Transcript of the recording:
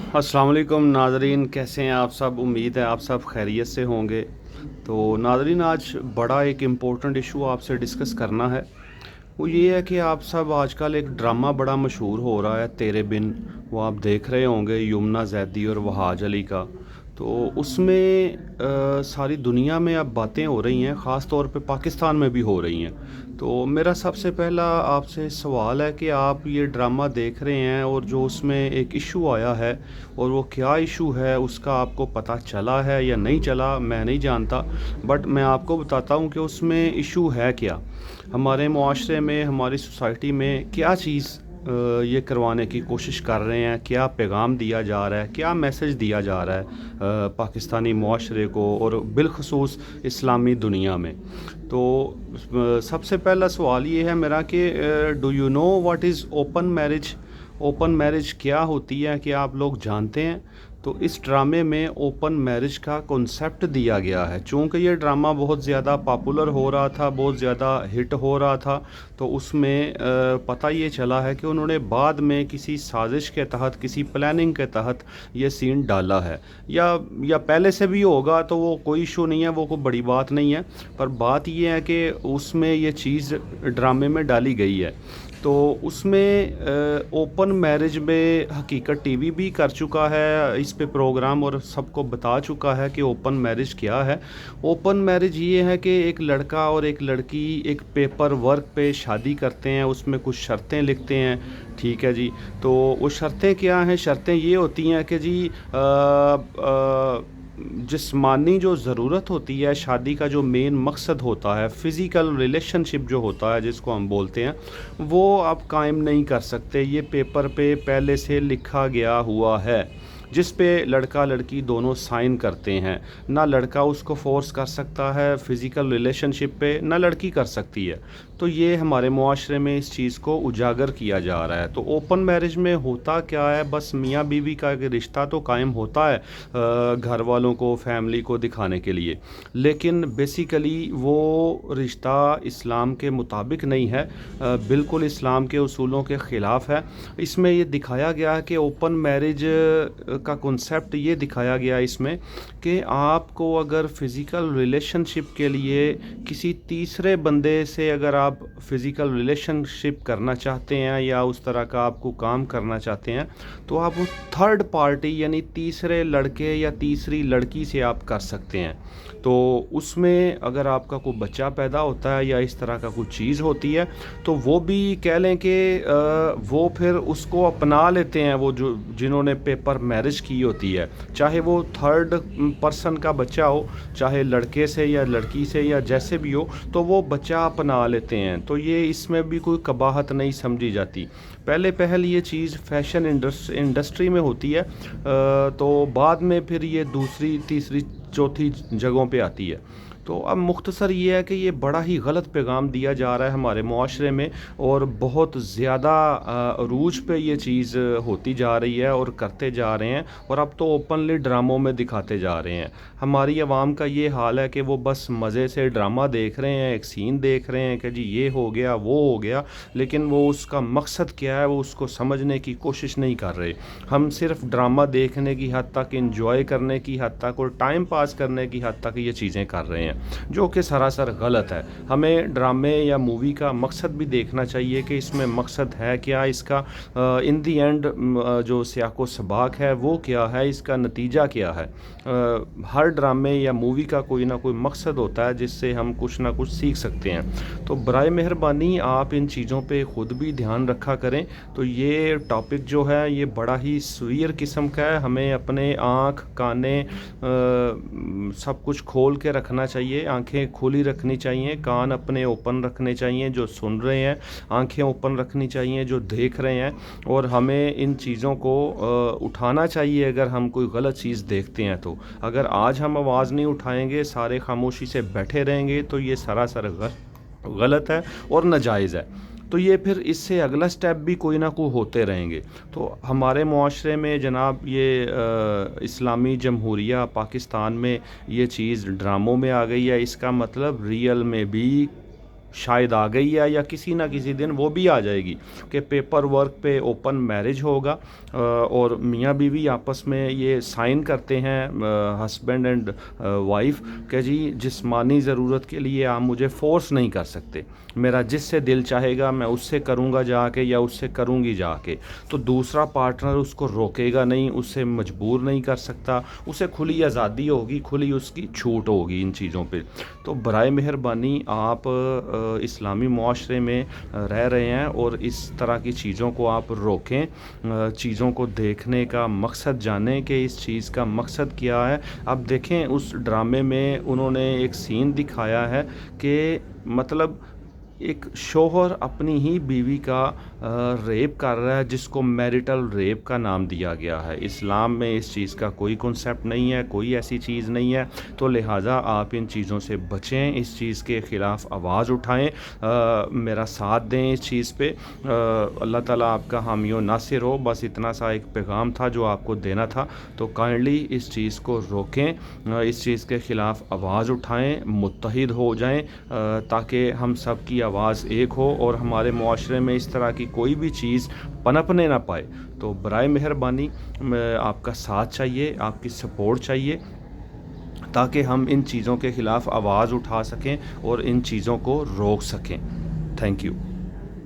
अस्सलाम वालेकुम नाज़रीन, कैसे हैं आप सब। उम्मीद है आप सब खैरियत से होंगे। तो नाज़रीन, आज बड़ा एक इम्पोर्टेंट इशू आपसे डिस्कस करना है। वो ये है कि आप सब आजकल एक ड्रामा बड़ा मशहूर हो रहा है, तेरे बिन। वो आप देख रहे होंगे, यमुना ज़ैदी और वहाज अली का। तो उसमें सारी दुनिया में अब बातें हो रही हैं, ख़ास तौर पे पाकिस्तान में भी हो रही हैं। तो मेरा सबसे पहला आपसे सवाल है कि आप ये ड्रामा देख रहे हैं और जो उसमें एक इशू आया है, और वो क्या इशू है उसका आपको पता चला है या नहीं चला, मैं नहीं जानता। बट मैं आपको बताता हूँ कि उसमें इशू है क्या। हमारे मुआशरे में, हमारी सोसाइटी में क्या चीज़ ये करवाने की कोशिश कर रहे हैं, क्या पैगाम दिया जा रहा है, क्या मैसेज दिया जा रहा है पाकिस्तानी मुआशरे को और बिलखसूस इस्लामी दुनिया में। तो सबसे पहला सवाल ये है मेरा कि do you know what is open marriage. Open marriage क्या होती है, क्या आप लोग जानते हैं। तो इस ड्रामे में ओपन मैरिज का कॉन्सेप्ट दिया गया है। चूँकि ये ड्रामा बहुत ज़्यादा पॉपुलर हो रहा था, बहुत ज़्यादा हिट हो रहा था, तो उसमें पता ये चला है कि उन्होंने बाद में किसी साजिश के तहत, किसी प्लानिंग के तहत ये सीन डाला है। या पहले से भी होगा तो वो कोई इशू नहीं है, वो कोई बड़ी बात नहीं है। पर बात ये है कि उसमें ये चीज़ ड्रामे में डाली गई है। तो उसमें ओपन मैरिज में हकीकत टीवी भी कर चुका है इस पे प्रोग्राम, और सबको बता चुका है कि ओपन मैरिज क्या है। ओपन मैरिज ये है कि एक लड़का और एक लड़की एक पेपर वर्क पे शादी करते हैं, उसमें कुछ शर्तें लिखते हैं। ठीक है जी। तो वो शर्तें क्या हैं? शर्तें ये होती हैं कि जी जिस्मानी जो ज़रूरत होती है, शादी का जो मेन मकसद होता है, फ़िज़िकल रिलेशनशिप जो होता है जिसको हम बोलते हैं, वो आप कायम नहीं कर सकते। ये पेपर पे पहले से लिखा गया हुआ है, जिस पे लड़का लड़की दोनों साइन करते हैं। ना लड़का उसको फोर्स कर सकता है फ़िज़िकल रिलेशनशिप पे, ना लड़की कर सकती है। तो ये हमारे मुआशरे में इस चीज़ को उजागर किया जा रहा है। तो ओपन मैरिज में होता क्या है? बस मियाँ बीवी का एक रिश्ता तो कायम होता है घर वालों को, फैमिली को दिखाने के लिए, लेकिन बेसिकली वो रिश्ता इस्लाम के मुताबिक नहीं है, बिल्कुल इस्लाम के उसूलों के ख़िलाफ़ है। इसमें ये दिखाया गया है कि ओपन मैरिज का कॉन्सेप्ट ये दिखाया गया इसमें कि आपको अगर फ़िज़िकल रिलेशनशिप के लिए किसी तीसरे बंदे से अगर आप फ़िज़िकल रिलेशनशिप करना चाहते हैं या उस तरह का आपको काम करना चाहते हैं, तो आप वो थर्ड पार्टी यानी तीसरे लड़के या तीसरी लड़की से आप कर सकते हैं। तो उसमें अगर आपका कोई बच्चा पैदा होता है या इस तरह का कुछ चीज़ होती है, तो वो भी कह लें कि वो फिर उसको अपना लेते हैं, वो जो जिन्होंने पेपर मैरिज की होती है, चाहे वो थर्ड पर्सन का बच्चा हो, चाहे लड़के से या लड़की से या जैसे भी हो, तो वो बच्चा अपना लेते हैं। तो ये इसमें भी कोई कबाहत नहीं समझी जाती। पहले पहल ये चीज़ फैशन इंडस्ट्री में होती है, तो बाद में फिर ये दूसरी तीसरी चौथी जगहों पे आती है। तो अब मुख्तसर ये है कि ये बड़ा ही गलत पैगाम दिया जा रहा है हमारे मुआशरे में, और बहुत ज़्यादा अरूज पे ये चीज़ होती जा रही है और करते जा रहे हैं, और अब तो ओपनली ड्रामों में दिखाते जा रहे हैं। हमारी आवाम का ये हाल है कि वो बस मज़े से ड्रामा देख रहे हैं, एक सीन देख रहे हैं कि जी ये हो गया वो हो गया, लेकिन वो उसका मकसद क्या है वो उसको समझने की कोशिश नहीं कर रहे। हम सिर्फ ड्रामा देखने की हद तक, इंजॉय करने की हद तक और टाइम पास करने की हद तक ये चीज़ें कर रहे हैं, जो कि सरासर गलत है। हमें ड्रामे या मूवी का मकसद भी देखना चाहिए कि इसमें मकसद है क्या इसका, इन दी एंड जो सियाको सबाक है वो क्या है, इसका नतीजा क्या है। हर ड्रामे या मूवी का कोई ना कोई मकसद होता है जिससे हम कुछ ना कुछ सीख सकते हैं। तो बराए मेहरबानी आप इन चीज़ों पे ख़ुद भी ध्यान रखा करें। तो ये टॉपिक जो है ये बड़ा ही सीवियर किस्म का है, हमें अपने आँख काने सब कुछ खोल के रखना चाहिए। आंखें खुली रखनी चाहिए, कान अपने ओपन रखने चाहिए जो सुन रहे हैं, आंखें ओपन रखनी चाहिए जो देख रहे हैं, और हमें इन चीज़ों को उठाना चाहिए अगर हम कोई गलत चीज़ देखते हैं। तो अगर आज हम आवाज़ नहीं उठाएंगे, सारे खामोशी से बैठे रहेंगे, तो ये सरासर गलत है और नाजायज़ है। तो ये फिर इससे अगला स्टेप भी कोई ना कोई होते रहेंगे। तो हमारे मुआशरे में जनाब ये इस्लामी जमहूरिया पाकिस्तान में ये चीज़ ड्रामों में आ गई है, इसका मतलब रियल में भी शायद आ गई है या किसी ना किसी दिन वो भी आ जाएगी कि पेपर वर्क पे ओपन मैरिज होगा और मियाँ बीवी आपस में ये साइन करते हैं हस्बैंड एंड वाइफ कि जी जिस्मानी ज़रूरत के लिए आप मुझे फ़ोर्स नहीं कर सकते, मेरा जिससे दिल चाहेगा मैं उससे करूँगा जाके या उससे करूँगी जाके। तो दूसरा पार्टनर उसको रोकेगा नहीं, उससे मजबूर नहीं कर सकता, उसे खुली आज़ादी होगी, खुली उसकी छूट होगी इन चीज़ों पे। तो बराए मेहरबानी आप इस्लामी मुआशरे में रह रहे हैं और इस तरह की चीज़ों को आप रोकें, चीज़ों को देखने का मकसद जानें कि इस चीज़ का मकसद क्या है। अब देखें उस ड्रामे में उन्होंने एक सीन दिखाया है कि मतलब एक शौहर अपनी ही बीवी का रेप कर रहा है, जिसको मैरिटल रेप का नाम दिया गया है। इस्लाम में इस चीज़ का कोई कॉन्सेप्ट नहीं है, कोई ऐसी चीज़ नहीं है। तो लिहाजा आप इन चीज़ों से बचें, इस चीज़ के ख़िलाफ़ आवाज़ उठाएं, मेरा साथ दें इस चीज़ पे। अल्लाह ताला आपका हामी व नासिर हो। बस इतना सा एक पैगाम था जो आपको देना था। तो काइंडली इस चीज़ को रोकें, इस चीज़ के ख़िलाफ़ आवाज़ उठाएं, मुत्तहिद हो जाएं, ताकि हम सब की आवाज़ एक हो और हमारे मुआशरे में इस तरह की कोई भी चीज़ पनपने ना पाए। तो बराए मेहरबानी आपका साथ चाहिए, आपकी सपोर्ट चाहिए, ताकि हम इन चीज़ों के ख़िलाफ़ आवाज़ उठा सकें और इन चीज़ों को रोक सकें। Thank you.